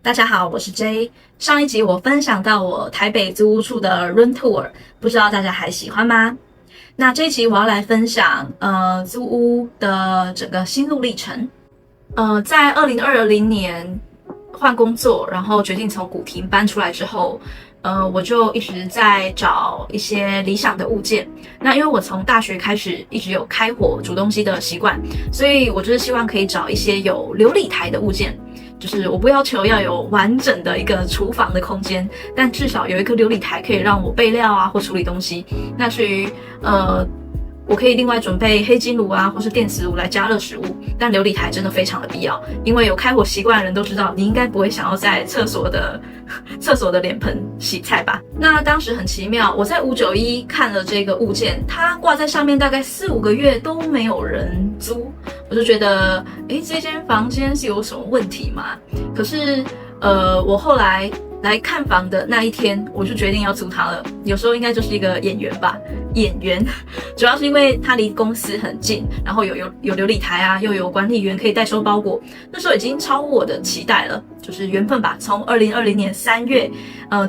大家好，我是 J。上一集我分享到我台北租屋处的 Room Tour， 不知道大家还喜欢吗？那这一集我要来分享租屋的整个心路历程。在2020年换工作，然后决定从古亭搬出来之后，我就一直在找一些理想的物件。那因为我从大学开始一直有开火煮东西的习惯，所以我就是希望可以找一些有流理台的物件。就是我不要求要有完整的一个厨房的空间，但至少有一个流理台可以让我备料啊或处理东西。那至于我可以另外准备黑金炉啊或是电磁炉来加热食物，但流理台真的非常的必要，因为有开火习惯的人都知道，你应该不会想要在厕所的脸盆洗菜吧。那当时很奇妙，我在591看了这个物件，它挂在上面大概4-5个月都没有人租，我就觉得这间房间是有什么问题吗？可是我后来来看房的那一天，我就决定要租它了。有时候应该就是一个演员吧，主要是因为它离公司很近，然后有流理台啊，又有管理员可以代收包裹。那时候已经超乎我的期待了，就是缘分吧。从2020年3月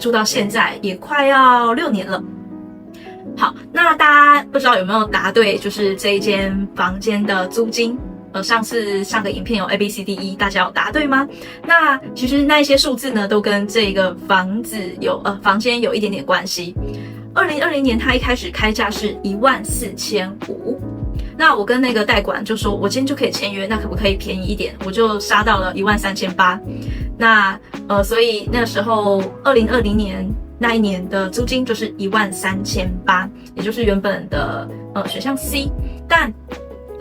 住到现在，也快要6年了。好，那大家不知道有没有答对，就是这一间房间的租金。上个影片有 ABCDE， 大家有答对吗？那其实那一些数字呢，都跟这个房间有一点点关系。2020年它一开始开价是14500，那我跟那个代管就说，我今天就可以签约，那可不可以便宜一点？我就杀到了13800。那所以那时候2020年那一年的租金就是13800，也就是原本的选项 C， 但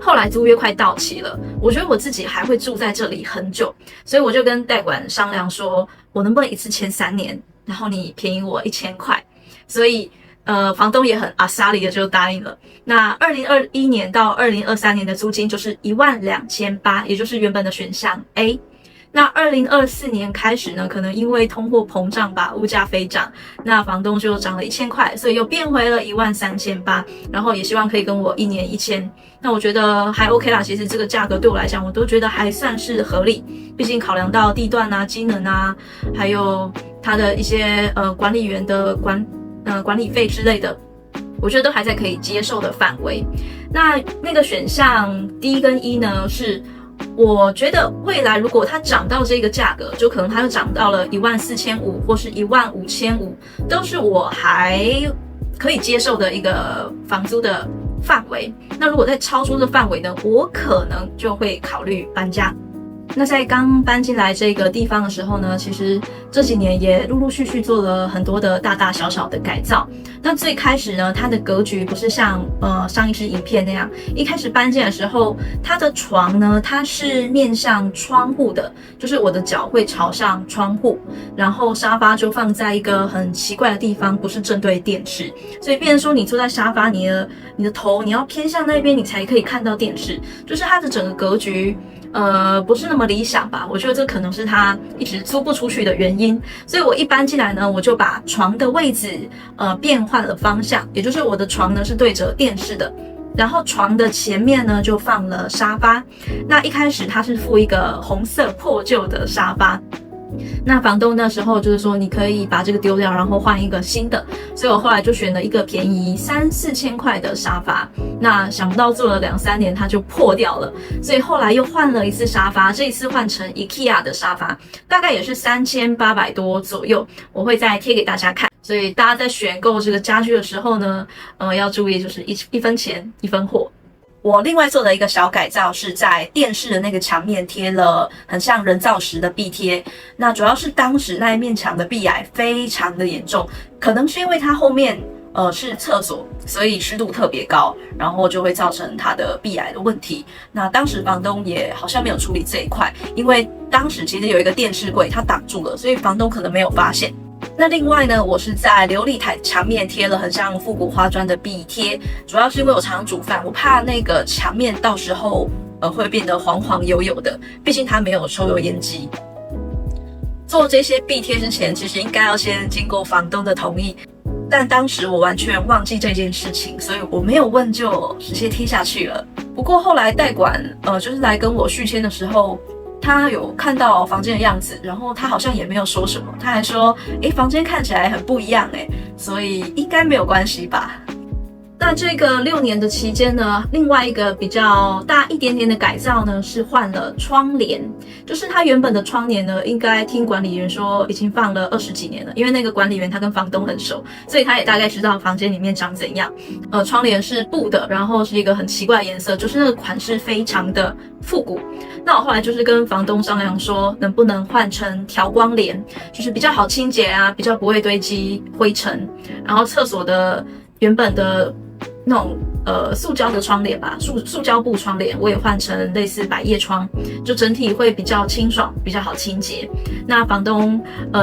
后来租约快到期了，我觉得我自己还会住在这里很久，所以我就跟代管商量说，我能不能一次签3年，然后你便宜我1000块。所以房东也很阿萨里的就答应了。那2021年到2023年的租金就是12800，也就是原本的选项 A。那2024年开始呢，可能因为通货膨胀吧，物价飞涨，那房东就涨了1000块，所以又变回了13800，然后也希望可以跟我1年1000。那我觉得还 OK 啦，其实这个价格对我来讲，我都觉得还算是合理，毕竟考量到地段啊、机能啊，还有它的一些管理员的管理费之类的，我觉得都还在可以接受的范围。那个选项 D 跟 E 呢，是我觉得未来如果它涨到这个价格，就可能它就涨到了14500或是15500，都是我还可以接受的一个房租的范围。那如果在超出的范围呢，我可能就会考虑搬家。那在刚搬进来这个地方的时候呢，其实这几年也陆陆续续做了很多的大大小小的改造。那最开始呢，它的格局不是像上一支影片那样，一开始搬进来的时候，它的床呢，它是面向窗户的，就是我的脚会朝向窗户，然后沙发就放在一个很奇怪的地方，不是正对电视，所以变成说你坐在沙发，你的头你要偏向那边，你才可以看到电视，就是它的整个格局不是那么理想吧，我觉得这可能是他一直租不出去的原因。所以我一搬进来呢，我就把床的位置变换了方向，也就是我的床呢是对着电视的，然后床的前面呢就放了沙发。那一开始他是附一个红色破旧的沙发，那房东那时候就是说你可以把这个丢掉，然后换一个新的，所以我后来就选了一个便宜3-4千块的沙发。那想不到做了2-3年它就破掉了，所以后来又换了一次沙发，这一次换成 IKEA 的沙发，大概也是3800多左右，我会再贴给大家看。所以大家在选购这个家具的时候呢，要注意就是一分钱一分货。我另外做的一个小改造是在电视的那个墙面贴了很像人造石的壁贴，那主要是当时那一面墙的壁癌非常的严重，可能是因为它后面是厕所，所以湿度特别高，然后就会造成它的壁癌的问题。那当时房东也好像没有处理这一块，因为当时其实有一个电视柜它挡住了，所以房东可能没有发现。那另外呢，我是在流理台墙面贴了很像复古花砖的壁贴，主要是因为我常煮饭，我怕那个墙面到时候会变得黄黄油油的，毕竟它没有抽油烟机。做这些壁贴之前，其实应该要先经过房东的同意，但当时我完全忘记这件事情，所以我没有问就直接贴下去了。不过后来代管就是来跟我续签的时候，他有看到房间的样子，然后他好像也没有说什么，他还说，房间看起来很不一样所以应该没有关系吧。那这个6年的期间呢，另外一个比较大一点点的改造呢，是换了窗帘。就是他原本的窗帘呢，应该听管理员说已经放了20几年了，因为那个管理员他跟房东很熟，所以他也大概知道房间里面长怎样。窗帘是布的，然后是一个很奇怪的颜色，就是那个款式非常的复古。那我后来就是跟房东商量说，能不能换成调光帘，就是比较好清洁啊，比较不会堆积灰尘。然后厕所的原本的那种塑胶的窗帘吧，塑胶布窗帘，我也换成类似百叶窗，就整体会比较清爽，比较好清洁。那房东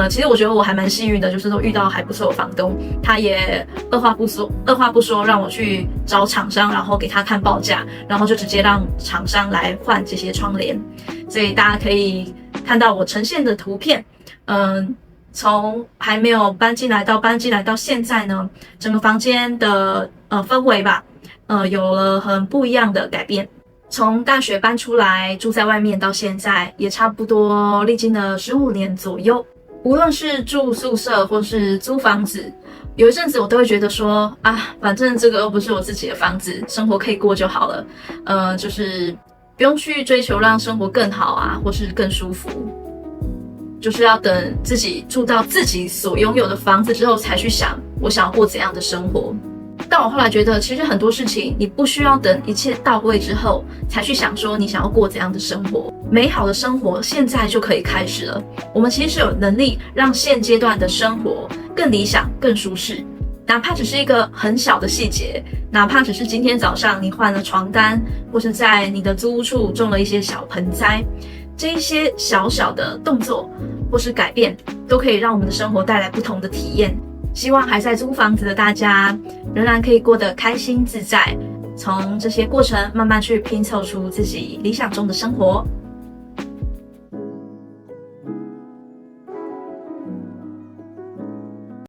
其实我觉得我还蛮幸运的，就是都遇到还不错的房东，他也二话不说让我去找厂商，然后给他看报价，然后就直接让厂商来换这些窗帘。所以大家可以看到我呈现的图片，从还没有搬进来到现在呢，整个房间的氛围吧，有了很不一样的改变。从大学搬出来住在外面到现在，也差不多历经了15年左右。无论是住宿舍或是租房子，有一阵子我都会觉得说反正这个又不是我自己的房子，生活可以过就好了。就是不用去追求让生活更好啊，或是更舒服。就是要等自己住到自己所拥有的房子之后，才去想我想要过怎样的生活。但我后来觉得，其实很多事情你不需要等一切到位之后才去想说你想要过怎样的生活。美好的生活现在就可以开始了。我们其实是有能力让现阶段的生活更理想、更舒适。哪怕只是一个很小的细节，哪怕只是今天早上你换了床单，或是在你的租屋处种了一些小盆栽，这一些小小的动作或是改变，都可以让我们的生活带来不同的体验。希望还在租房子的大家仍然可以过得开心自在，从这些过程慢慢去拼凑出自己理想中的生活。